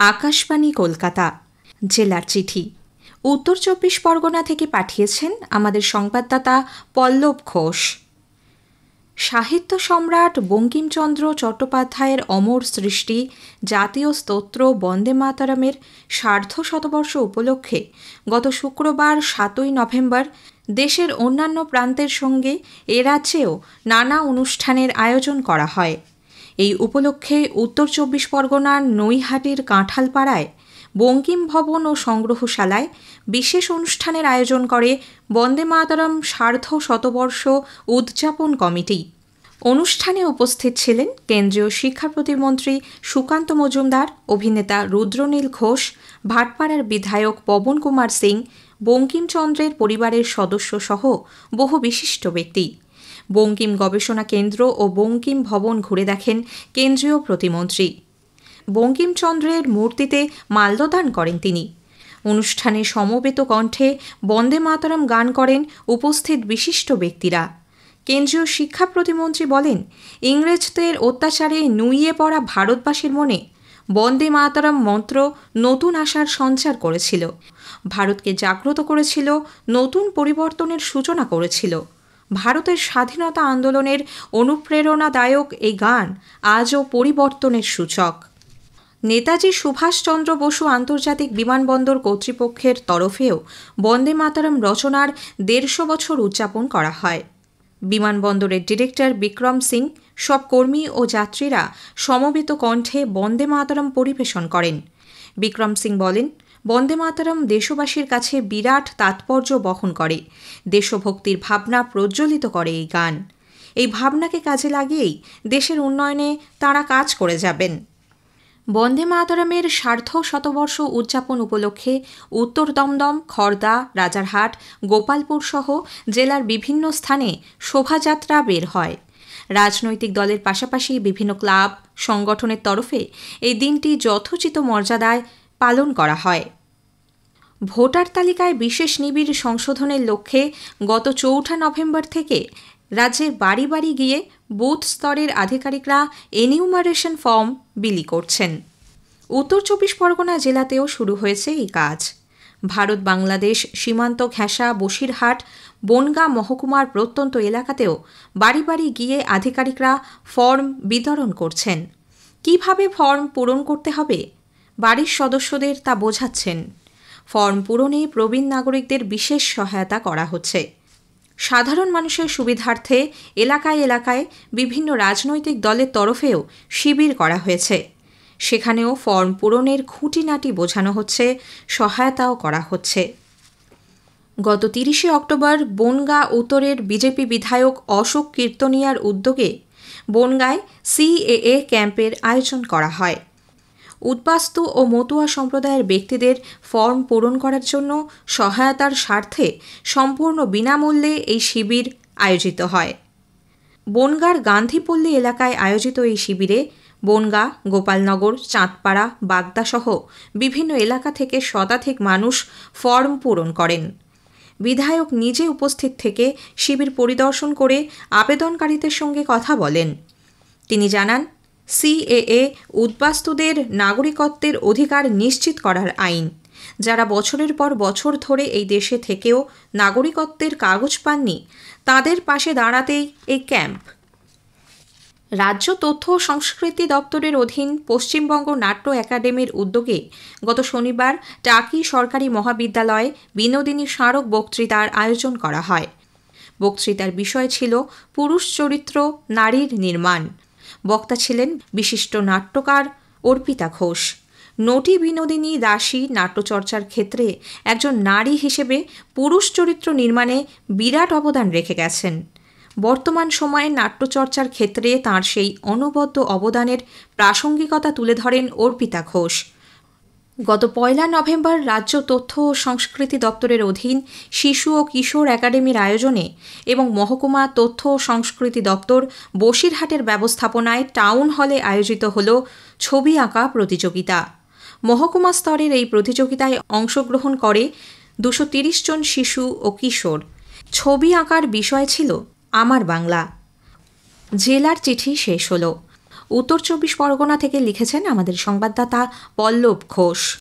আকাশবাণী কলকাতা। জেলার চিঠি উত্তর ২৪ পরগনা থেকে পাঠিয়েছেন আমাদের সংবাদদাতা পল্লব ঘোষ। সাহিত্য সম্রাট বঙ্কিমচন্দ্র চট্টোপাধ্যায়ের অমর সৃষ্টি জাতীয় স্তোত্র বন্দে মাতরমের সার্ধশতবর্ষ উপলক্ষে গত শুক্রবার ৭ই নভেম্বর দেশের অন্যান্য প্রান্তের সঙ্গে এ রাজ্যেও নানা অনুষ্ঠানের আয়োজন করা হয়। এই উপলক্ষে উত্তর ২৪ পরগনার নৈহাটির কাঁঠালপাড়ায় বঙ্কিম ভবন ও সংগ্রহশালায় বিশেষ অনুষ্ঠানের আয়োজন করে বন্দে মাতরম সার্ধশতবর্ষ উদযাপন কমিটি। অনুষ্ঠানে উপস্থিত ছিলেন কেন্দ্রীয় শিক্ষা প্রতিমন্ত্রী সুকান্ত মজুমদার, অভিনেতা রুদ্রনীল ঘোষ, ভাটপাড়ার বিধায়ক পবন কুমার সিং, বঙ্কিমচন্দ্রের পরিবারের সদস্য সহ বহু বিশিষ্ট ব্যক্তি। বঙ্কিম গবেষণা কেন্দ্র ও বঙ্কিম ভবন ঘুরে দেখেন কেন্দ্রীয় প্রতিমন্ত্রী। বঙ্কিমচন্দ্রের মূর্তিতে মাল্যদান করেন তিনি। অনুষ্ঠানে সমবেত কণ্ঠে বন্দে মাতরম গান করেন উপস্থিত বিশিষ্ট ব্যক্তিরা। কেন্দ্রীয় শিক্ষা প্রতিমন্ত্রী বলেন, ইংরেজদের অত্যাচারে নুইয়ে পড়া ভারতবাসীর মনে বন্দে মাতরম মন্ত্র নতুন আশার সঞ্চার করেছিল, ভারতকে জাগ্রত করেছিল, নতুন পরিবর্তনের সূচনা করেছিল। ভারতের স্বাধীনতা আন্দোলনের অনুপ্রেরণাদায়ক এই গান আজও পরিবর্তনের সূচক। নেতাজি সুভাষচন্দ্র বসু আন্তর্জাতিক বিমানবন্দর কর্তৃপক্ষের তরফেও বন্দে মাতরম রচনার ১৫০ বছর উদযাপন করা হয়। বিমানবন্দরের ডিরেক্টর বিক্রম সিং, সব কর্মী ও যাত্রীরা সমবেত কণ্ঠে বন্দে মাতরম পরিবেশন করেন। বিক্রম সিং বলেন, বন্দে মাতরম দেশবাসীর কাছে বিরাট তাৎপর্য বহন করে। দেশভক্তির ভাবনা প্রজ্বলিত করে এই গান। এই ভাবনাকে কাজে লাগিয়েই দেশের উন্নয়নে তাঁরা কাজ করে যাবেন। বন্দে মাতরমের সার্ধশতবর্ষ উদযাপন উপলক্ষে উত্তর দমদম, খড়দা, রাজারহাট, গোপালপুর সহ জেলার বিভিন্ন স্থানে শোভাযাত্রা বের হয়। রাজনৈতিক দলের পাশাপাশি বিভিন্ন ক্লাব, সংগঠনের তরফে এই দিনটি যথোচিত মর্যাদায় পালন করা হয়। ভোটার তালিকায় বিশেষ নিবিড় সংশোধনের লক্ষ্যে গত ৪ নভেম্বর থেকে রাজ্যের বাড়ি বাড়ি গিয়ে বুথ স্তরের আধিকারিকরা এনিউমারেশন ফর্ম বিলি করছেন। উত্তর ২৪ পরগনা জেলাতেও শুরু হয়েছে এই কাজ। ভারত বাংলাদেশ সীমান্ত ঘেঁষা বসিরহাট, বনগাঁ মহকুমার প্রত্যন্ত এলাকাতেও বাড়ি বাড়ি গিয়ে আধিকারিকরা ফর্ম বিতরণ করছেন। কিভাবে ফর্ম পূরণ করতে হবে বাড়ির সদস্যদের তা বোঝাচ্ছেন। ফর্ম পূরণে প্রবীণ নাগরিকদের বিশেষ সহায়তা করা হচ্ছে। সাধারণ মানুষের সুবিধার্থে এলাকায় এলাকায় বিভিন্ন রাজনৈতিক দলের তরফেও শিবির করা হয়েছে। সেখানেও ফর্ম পূরণের খুঁটিনাটি বোঝানো হচ্ছে, সহায়তাও করা হচ্ছে। গত ৩০ অক্টোবর বনগাঁ উত্তরের বিজেপি বিধায়ক অশোক কীর্তনিয়ার উদ্যোগে বনগাঁয় সিএএ ক্যাম্পের আয়োজন করা হয়। উদ্বাস্তু ও মতুয়া সম্প্রদায়ের ব্যক্তিদের ফর্ম পূরণ করার জন্য সহায়তার স্বার্থে সম্পূর্ণ বিনামূল্যে এই শিবির আয়োজিত হয়। বনগাঁর গান্ধীপল্লী এলাকায় আয়োজিত এই শিবিরে বনগাঁ, গোপালনগর, চাঁদপাড়া, বাগদা সহ বিভিন্ন এলাকা থেকে শতাধিক মানুষ ফর্ম পূরণ করেন। বিধায়ক নিজে উপস্থিত থেকে শিবির পরিদর্শন করে আবেদনকারীদের সঙ্গে কথা বলেন। তিনি জানান, সিএএ উদ্বাস্তুদের নাগরিকত্বের অধিকার নিশ্চিত করার আইন। যারা বছরের পর বছর ধরে এই দেশে থেকেও নাগরিকত্বের কাগজ পাননি, তাদের পাশে দাঁড়াতেই এই ক্যাম্প। রাজ্য তথ্য ও সংস্কৃতি দপ্তরের অধীন পশ্চিমবঙ্গ নাট্য একাডেমির উদ্যোগে গত শনিবার টাকি সরকারি মহাবিদ্যালয়ে বিনোদিনী স্মারক বক্তৃতার আয়োজন করা হয়। বক্তৃতার বিষয় ছিল পুরুষ চরিত্র, নারীর নির্মাণ। বক্তা ছিলেন বিশিষ্ট নাট্যকার অর্পিতা ঘোষ। নটি বিনোদিনী দাসী নাট্যচর্চার ক্ষেত্রে একজন নারী হিসেবে পুরুষ চরিত্র নির্মাণে বিরাট অবদান রেখে গেছেন। বর্তমান সময়ে নাট্যচর্চার ক্ষেত্রে তাঁর সেই অনবদ্য অবদানের প্রাসঙ্গিকতা তুলে ধরেন অর্পিতা ঘোষ। গত ১ নভেম্বর রাজ্য তথ্য ও সংস্কৃতি দপ্তরের অধীন শিশু ও কিশোর একাডেমির আয়োজনে এবং মহকুমা তথ্য ও সংস্কৃতি দপ্তর বসিরহাটের ব্যবস্থাপনায় টাউন হলে আয়োজিত হল ছবি আঁকা প্রতিযোগিতা। মহকুমা স্তরের এই প্রতিযোগিতায় অংশগ্রহণ করে ২৩০ জন শিশু ও কিশোর। ছবি আঁকার বিষয় ছিল আমার বাংলা। জেলার চিঠি শেষ হল। উত্তর 24 পরগনা থেকে লিখেছেন আমাদের সংবাদদাতা পল্লব ঘোষ।